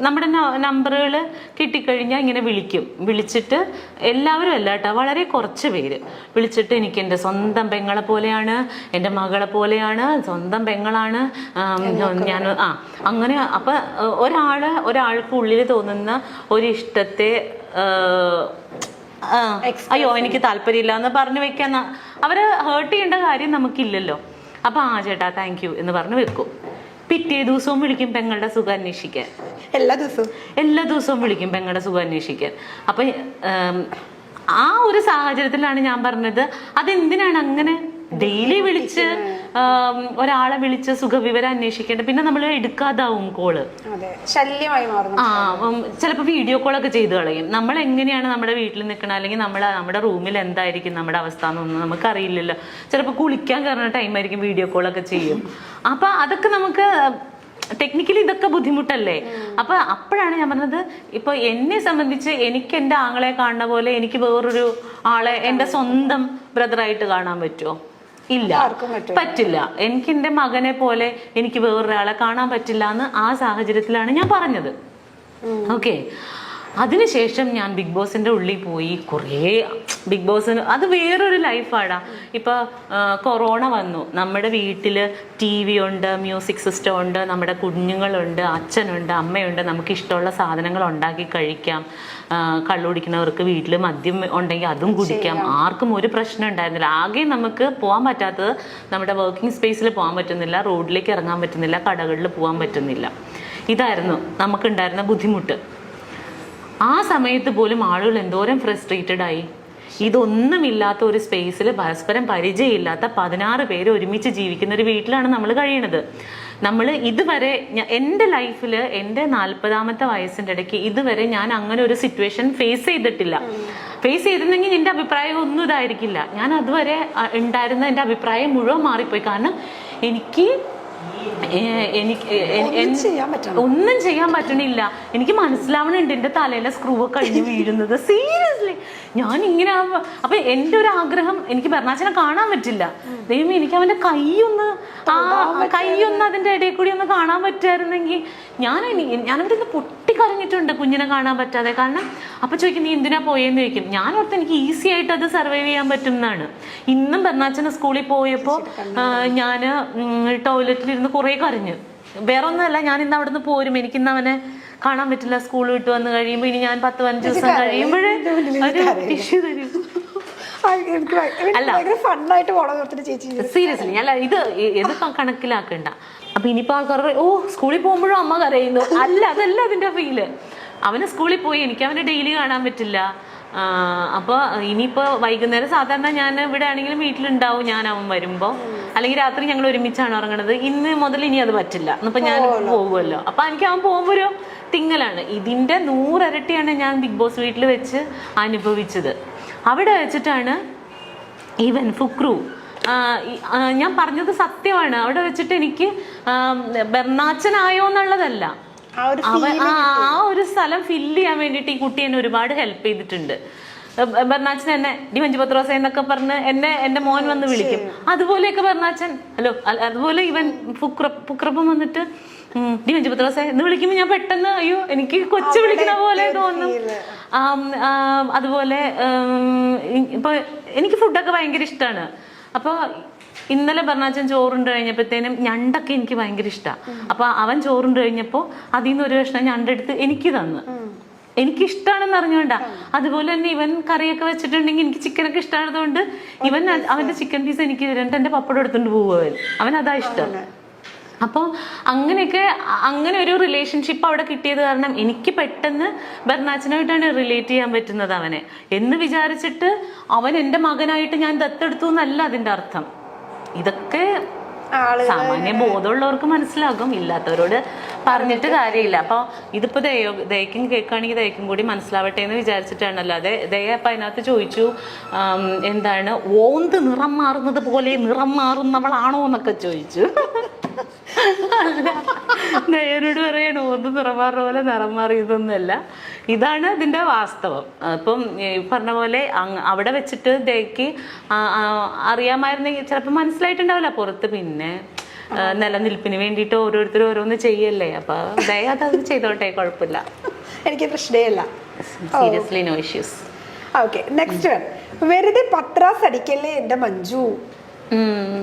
നമ്മുടെ നമ്പറുകൾ കിട്ടിക്കഴിഞ്ഞാൽ ഇങ്ങനെ വിളിച്ചിട്ട് എല്ലാവരും അല്ല കേട്ടോ, വളരെ കുറച്ച് പേര് വിളിച്ചിട്ട് എനിക്ക് എൻ്റെ സ്വന്തം പെങ്ങളെ പോലെയാണ്, എൻ്റെ മകളെ പോലെയാണ്, സ്വന്തം പെങ്ങളാണ് ഞാൻ അങ്ങനെ. അപ്പം ഒരാൾക്ക് ഉള്ളിൽ തോന്നുന്ന ഒരിഷ്ടത്തെ അയ്യോ എനിക്ക് താല്പര്യമില്ല എന്ന് പറഞ്ഞു വെക്കാൻ അവരെ ഹേർട്ട് ചെയ്യേണ്ട കാര്യം നമുക്കില്ലല്ലോ. അപ്പൊ ചേട്ടാ താങ്ക് യു എന്ന് പറഞ്ഞ് വെക്കും. പിറ്റേ ദിവസവും വിളിക്കും പെങ്ങളുടെ സുഖം അന്വേഷിക്കാൻ. എല്ലാ ദിവസവും വിളിക്കും പെങ്ങളുടെ സുഖം അന്വേഷിക്കാൻ. അപ്പൊ ആ ഒരു സാഹചര്യത്തിലാണ് ഞാൻ പറഞ്ഞത്, അതെന്തിനാണ് അങ്ങനെ ഡെയിലി വിളിച്ച് ഒരാളെ വിളിച്ച് സുഖവിവരം അന്വേഷിക്കേണ്ടത്? പിന്നെ നമ്മൾ എടുക്കാതാവും കോള്, ശല്യമായി മാറും. ചിലപ്പോൾ വീഡിയോ കോളൊക്കെ ചെയ്ത് കളയും. നമ്മൾ എങ്ങനെയാണ് നമ്മുടെ വീട്ടിൽ നിൽക്കണം, അല്ലെങ്കിൽ നമ്മുടെ റൂമിൽ എന്തായിരിക്കും നമ്മുടെ അവസ്ഥ എന്നൊന്നും നമുക്കറിയില്ലല്ലോ. ചിലപ്പോൾ കുളിക്കാൻ കയറുന്ന ടൈമായിരിക്കും വീഡിയോ കോളൊക്കെ ചെയ്യും. അപ്പൊ അതൊക്കെ നമുക്ക് ടെക്നിക്കലി ഇതൊക്കെ ബുദ്ധിമുട്ടല്ലേ. അപ്പൊ അപ്പോഴാണ് ഞാൻ പറഞ്ഞത്, ഇപ്പൊ എന്നെ സംബന്ധിച്ച് എനിക്ക് എൻ്റെ ആങ്ങളെ കാണുന്ന പോലെ എനിക്ക് വേറൊരു ആളെ എൻ്റെ സ്വന്തം ബ്രദറായിട്ട് കാണാൻ പറ്റുമോ? ഇല്ല, പറ്റില്ല. എനിക്ക് എൻ്റെ മകനെ പോലെ എനിക്ക് വേറൊരാളെ കാണാൻ പറ്റില്ല എന്ന് ആ സാഹചര്യത്തിലാണ് ഞാൻ പറഞ്ഞത്. ഓക്കെ. അതിനുശേഷം ഞാൻ ബിഗ് ബോസിന്റെ ഉള്ളിൽ പോയി. കുറേ ബിഗ് ബോസിന് അത് വേറൊരു ലൈഫാടാ. ഇപ്പൊ കൊറോണ വന്നു, നമ്മുടെ വീട്ടിൽ TV ഉണ്ട്, മ്യൂസിക് സിസ്റ്റം ഉണ്ട്, നമ്മുടെ കുഞ്ഞുങ്ങളുണ്ട്, അച്ഛനുണ്ട്, അമ്മയുണ്ട്, നമുക്ക് ഇഷ്ടമുള്ള സാധനങ്ങൾ ഉണ്ടാക്കി കഴിക്കാം. കള്ളുകുടിക്കുന്നവർക്ക് വീട്ടിൽ മദ്യം ഉണ്ടെങ്കിൽ അതും കുടിക്കാം. ആർക്കും ഒരു പ്രശ്നം ഉണ്ടായിരുന്നില്ല. ആകെ നമുക്ക് പോകാൻ പറ്റാത്തത് നമ്മുടെ വർക്കിംഗ് സ്പേസിൽ പോകാൻ പറ്റുന്നില്ല, റോഡിലേക്ക് ഇറങ്ങാൻ പറ്റുന്നില്ല, കടകളിൽ പോകാൻ പറ്റുന്നില്ല. ഇതായിരുന്നു നമുക്കുണ്ടായിരുന്ന ബുദ്ധിമുട്ട്. ആ സമയത്ത് പോലും ആളുകൾ എന്തോരം ഫ്രസ്ട്രേറ്റഡ് ആയി. ഇതൊന്നുമില്ലാത്ത ഒരു സ്പേസിൽ പരസ്പരം പരിചയമില്ലാത്ത 16 പേര് ഒരുമിച്ച് ജീവിക്കുന്ന ഒരു വീട്ടിലാണ് നമ്മൾ കഴിയണത്. നമ്മൾ ഇതുവരെ എൻ്റെ ലൈഫിൽ എൻ്റെ 40ാമത്തെ വയസ്സിൻ്റെ ഇടയ്ക്ക് ഇതുവരെ ഞാൻ അങ്ങനെ ഒരു സിറ്റുവേഷൻ ഫേസ് ചെയ്തിട്ടില്ല. ഫേസ് ചെയ്തിരുന്നെങ്കിൽ എൻ്റെ അഭിപ്രായം ഒന്നും ഇതായിരിക്കില്ല. ഞാൻ അതുവരെ ഉണ്ടായിരുന്ന എൻ്റെ അഭിപ്രായം മുഴുവൻ മാറിപ്പോയി. കാരണം എനിക്ക് ഒന്നും ചെയ്യാൻ പറ്റണില്ല. എനിക്ക് മനസ്സിലാവണുണ്ട് എൻ്റെ തലയിലെ സ്ക്രൂ കഴിഞ്ഞ് വീഴുന്നത്. സീരിയസ്ലി ഞാൻ ഇങ്ങനെ. അപ്പൊ എൻ്റെ ഒരു ആഗ്രഹം, എനിക്ക് ബെർണാച്ചനെ കാണാൻ പറ്റില്ല. ദൈവം എനിക്ക് അവന്റെ കൈയൊന്ന് അതിന്റെ ഇടയിൽ കൂടി ഒന്ന് കാണാൻ പറ്റുമായിരുന്നെങ്കിൽ ഞാനവിടെ നിന്ന് പൊട്ടിക്കരഞ്ഞിട്ടുണ്ട് കുഞ്ഞിനെ കാണാൻ പറ്റാതെ. കാരണം അപ്പൊ ചോദിക്കും നീ എന്തിനാ പോയെന്ന് ചോദിക്കും. ഞാൻ ഓർത്ത് എനിക്ക് ഈസി ആയിട്ട് അത് സർവൈവ് ചെയ്യാൻ പറ്റും എന്നാണ്. ഇന്നും ബെർണാച്ചന് സ്കൂളിൽ പോയപ്പോൾ ഞാൻ ടോയ്ലറ്റിൽ ഇരുന്ന് കുറേ കരഞ്ഞു. വേറെ ഒന്നുമല്ല, ഞാൻ ഇന്ന് അവിടെ നിന്ന് പോരും, എനിക്കിന്ന് അവനെ കാണാൻ പറ്റില്ല. സ്കൂൾ വിട്ട് വന്ന് കഴിയുമ്പോൾ ഇനി ഞാൻ 10-15 ദിവസം കഴിയുമ്പോഴേ ഒരു ടിഷ്യൂ തരും. സീരിയസ്ലി അല്ല, ഇത് കണക്കിലാക്കണ്ട. അപ്പൊ ഇനിയിപ്പോ ആൾക്കാർ സ്കൂളിൽ പോകുമ്പോഴും അമ്മ കരയുന്നു. അതല്ല അതിന്റെ ഫീല്. അവന് സ്കൂളിൽ പോയി, എനിക്ക് അവനെ ഡെയിലി കാണാൻ പറ്റില്ല. അപ്പോൾ ഇനിയിപ്പോൾ വൈകുന്നേരം സാധാരണ ഞാൻ ഇവിടെ ആണെങ്കിലും വീട്ടിലുണ്ടാവും ഞാൻ അവൻ വരുമ്പോൾ, അല്ലെങ്കിൽ രാത്രി ഞങ്ങൾ ഒരുമിച്ചാണ് ഉറങ്ങണത്. ഇന്ന് മുതൽ ഇനി അത് പറ്റില്ല. ഇന്നിപ്പോൾ ഞാൻ പോകുമല്ലോ. അപ്പം എനിക്ക് അവൻ പോകുമ്പോൾ ഒരു തിങ്ങലാണ്. ഇതിൻ്റെ 100 ഇരട്ടിയാണ് ഞാൻ ബിഗ് ബോസ് വീട്ടിൽ വെച്ച് അനുഭവിച്ചത്. അവിടെ വെച്ചിട്ടാണ് ഈവൻ ഫുക്രു, ഞാൻ പറഞ്ഞത് സത്യമാണ്, അവിടെ വെച്ചിട്ട് എനിക്ക് ബെർണാച്ചനായോ എന്നുള്ളതല്ല, ആ ഒരു സ്ഥലം ഫില്ല് ചെയ്യാൻ വേണ്ടിയിട്ട് ഈ കുട്ടി എന്നെ ഒരുപാട് ഹെൽപ്പ് ചെയ്തിട്ടുണ്ട്. ബെർണാച്ചൻ എന്നെ ഡി മഞ്ജു പത്രോസ എന്നൊക്കെ പറഞ്ഞ് എൻ്റെ മോൻ വന്ന് വിളിക്കും. അതുപോലെയൊക്കെ ബെർണാച്ചൻ അതുപോലെ ഇവൻ ഫുക്രപ്പം വന്നിട്ട് ഡി മഞ്ജു പത്രോസ എന്ന് വിളിക്കുമ്പോൾ ഞാൻ പെട്ടെന്ന് അയ്യോ എനിക്ക് കൊച്ചു വിളിക്കുന്ന പോലെ തോന്നും. അതുപോലെ ഇപ്പൊ എനിക്ക് ഫുഡൊക്കെ ഭയങ്കര ഇഷ്ടമാണ്. അപ്പോൾ ഇന്നലെ ബെർണാച്ചൻ ചോറുണ്ട് കഴിഞ്ഞപ്പോഴത്തേനും ഞണ്ടൊക്കെ എനിക്ക് ഭയങ്കര ഇഷ്ടമാണ്. അപ്പൊ അവൻ ചോറുണ്ട് കഴിഞ്ഞപ്പോൾ അതിൽ നിന്ന് ഒരു കഷ്ണം ഞണ്ടെടുത്ത് എനിക്ക് തന്നു. എനിക്കിഷ്ടമാണെന്ന് അറിഞ്ഞോണ്ടാ. അതുപോലെ തന്നെ ഇവൻ കറിയൊക്കെ വെച്ചിട്ടുണ്ടെങ്കിൽ എനിക്ക് ചിക്കനൊക്കെ ഇഷ്ടമായതുകൊണ്ട് ഇവൻ അവന്റെ ചിക്കൻ പീസ് എനിക്ക് തരുന്നുണ്ട്. എന്റെ പപ്പടം എടുത്തോണ്ട് പോവും. അവൻ അതാ ഇഷ്ടം. അപ്പോൾ അങ്ങനെ ഒരു റിലേഷൻഷിപ്പ് അവിടെ കിട്ടിയത് കാരണം എനിക്ക് പെട്ടെന്ന് ബെർണാച്ചനായിട്ടാണ് റിലേറ്റ് ചെയ്യാൻ പറ്റുന്നത് അവനെ എന്ന് വിചാരിച്ചിട്ട്. അവൻ എൻ്റെ മകനായിട്ട് ഞാൻ ദത്തെടുത്തു എന്നല്ല അതിൻ്റെ അർത്ഥം. ഇതൊക്കെ സാമാന്യ ബോധമുള്ളവർക്ക് മനസ്സിലാകും, ഇല്ലാത്തവരോട് പറഞ്ഞിട്ട് കാര്യമില്ല. അപ്പോൾ ഇതിപ്പോൾ ദയക്കും കേൾക്കുകയാണെങ്കിൽ ദയക്കും കൂടി മനസ്സിലാവട്ടെ എന്ന് വിചാരിച്ചിട്ടാണല്ലോ. ദയ അപ്പം അതിനകത്ത് ചോദിച്ചു എന്താണ് ഓന്ത് നിറം മാറുന്നത് പോലെ നിറം മാറുന്നവളാണോ എന്നൊക്കെ ചോദിച്ചു. ദയനോട് പറയണ ഓന്ത് നിറം മാറുന്ന പോലെ നിറം മാറിയതൊന്നുമല്ല, ഇതാണ് ഇതിൻ്റെ വാസ്തവം. അപ്പം പറഞ്ഞ പോലെ അവിടെ വെച്ചിട്ട് ദയക്ക് അറിയാമായിരുന്നെങ്കിൽ ചിലപ്പോൾ മനസ്സിലായിട്ടുണ്ടാവില്ല പുറത്ത്. പിന്നെ നിലനിൽപ്പിന് വേണ്ടിയിട്ട് ഓരോരുത്തരും ഓരോന്ന് ചെയ്യല്ലേ. അപ്പൊ ദയ അത് ചെയ്തോട്ടെ, കുഴപ്പമില്ല. എനിക്ക് പ്രശ്നമില്ല. Seriously no issues. Okay, next one. വെറുതെ പത്രാസ് അടിക്കല്ലേ എന്റെ മഞ്ജു.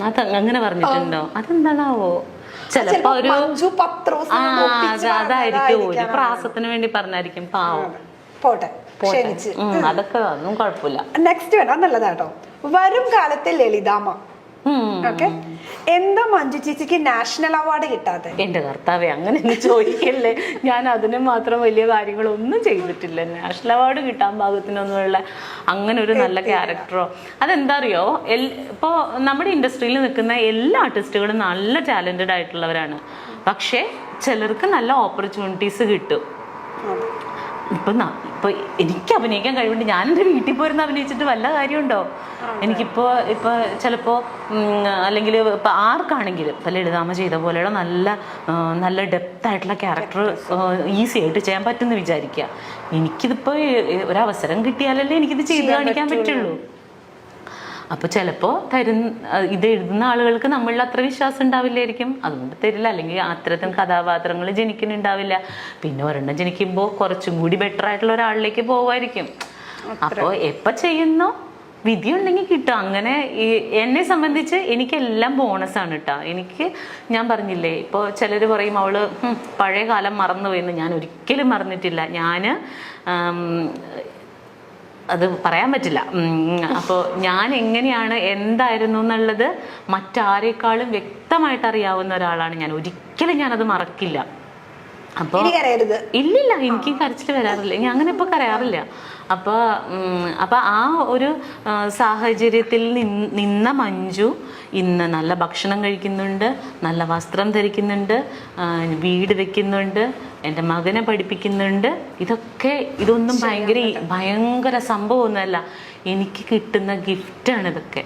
അത് അങ്ങനെ പറഞ്ഞിട്ടുണ്ടോ? അതെന്താണാവോ? ചിലപ്പോ ഒരു മഞ്ജു പത്രോസ് അതായിരിക്കും, ഒരു പ്രാസത്തിന് വേണ്ടി പറഞ്ഞായിരിക്കും. പാവം. പോട്ടെ, ക്ഷമിച്ച്. അതൊക്കെ ഒന്നും കുഴപ്പമില്ല. നെക്സ്റ്റ് വൺ, അത് നല്ലതാട്ടോ. വരും കാലത്തെ ലളിതാമ്മ. ഓക്കെ, എന്താ മഞ്ജു ചേച്ചിക്ക് നാഷണൽ അവാർഡ് കിട്ടാതെ? എന്റെ കർത്താവേ, അങ്ങനെ ഒന്ന് ചോദിക്കല്ലേ. ഞാൻ അതിന് മാത്രം വലിയ കാര്യങ്ങളൊന്നും ചെയ്തിട്ടില്ല. നാഷണൽ അവാർഡ് കിട്ടാൻ പാകത്തിനൊന്നുമുള്ള അങ്ങനെ ഒരു നല്ല ക്യാരക്ടറോ. അതെന്താ അറിയോ, ഇപ്പോ നമ്മുടെ ഇൻഡസ്ട്രിയിൽ നിൽക്കുന്ന എല്ലാ ആർട്ടിസ്റ്റുകളും നല്ല ടാലന്റഡ് ആയിട്ടുള്ളവരാണ്. പക്ഷെ ചിലർക്ക് നല്ല ഓപ്പർച്യൂണിറ്റീസ് കിട്ടും. ഇപ്പൊ എനിക്ക് അഭിനയിക്കാൻ കഴിവുണ്ട്, ഞാൻ എൻ്റെ വീട്ടിൽ പോയിരുന്ന് അഭിനയിച്ചിട്ട് വല്ല കാര്യമുണ്ടോ? എനിക്കിപ്പോ ചിലപ്പോ അല്ലെങ്കിൽ ഇപ്പൊ ആർക്കാണെങ്കിലും ഇപ്പൊ ലളിതാമ്മ ചെയ്ത പോലെയുള്ള നല്ല ഡെപ്ത് ആയിട്ടുള്ള ക്യാരക്ടർ ഈസി ആയിട്ട് ചെയ്യാൻ പറ്റുമെന്ന് വിചാരിക്കുക. എനിക്കിതിപ്പോ ഒരവസരം കിട്ടിയാലല്ലേ എനിക്കിത് ചെയ്ത് കാണിക്കാൻ പറ്റുള്ളൂ. അപ്പൊ ചിലപ്പോ ഇത് എഴുതുന്ന ആളുകൾക്ക് നമ്മളിൽ അത്ര വിശ്വാസം ഉണ്ടാവില്ലായിരിക്കും, അതുകൊണ്ട് തരില്ല. അല്ലെങ്കിൽ അത്തരത്തിൽ കഥാപാത്രങ്ങൾ ജനിക്കുന്നുണ്ടാവില്ല. പിന്നെ ഒരെണ്ണം ജനിക്കുമ്പോൾ കുറച്ചും കൂടി ബെറ്റർ ആയിട്ടുള്ള ഒരാളിലേക്ക് പോവായിരിക്കും. അപ്പോൾ എപ്പോൾ ചെയ്യുന്നോ വിധി ഉണ്ടെങ്കിൽ കിട്ടും. അങ്ങനെ എന്നെ സംബന്ധിച്ച് എനിക്കെല്ലാം ബോണസാണ് കേട്ടോ. ഞാൻ പറഞ്ഞില്ലേ, ഇപ്പോൾ ചിലർ പറയും അവള് പഴയ കാലം മറന്നുപോയെന്ന്. ഞാൻ ഒരിക്കലും മറന്നിട്ടില്ല. അത് പറയാൻ പറ്റില്ല. അപ്പോൾ ഞാൻ എങ്ങനെയാണ് എന്തായിരുന്നു എന്നുള്ളത് മറ്റാരേക്കാളും വ്യക്തമായിട്ട് അറിയാവുന്ന ഒരാളാണ് ഞാൻ. ഒരിക്കലും ഞാനത് മറക്കില്ല. അപ്പോൾ ഇല്ലില്ല, എനിക്ക് കരച്ചിൽ വരാറില്ല. ഞാൻ അങ്ങനെ ഇപ്പോൾ കരയാറില്ല. അപ്പോൾ ആ ഒരു സാഹചര്യത്തിൽ നിന്ന മഞ്ജു ഇന്ന് നല്ല ഭക്ഷണം കഴിക്കുന്നുണ്ട്, നല്ല വസ്ത്രം ധരിക്കുന്നുണ്ട്, വീട് വെക്കുന്നുണ്ട്, എൻ്റെ മകനെ പഠിപ്പിക്കുന്നുണ്ട്. ഇതൊന്നും ഭയങ്കര സംഭവമൊന്നുമല്ല. എനിക്ക് കിട്ടുന്ന ഗിഫ്റ്റാണ് ഇതൊക്കെ.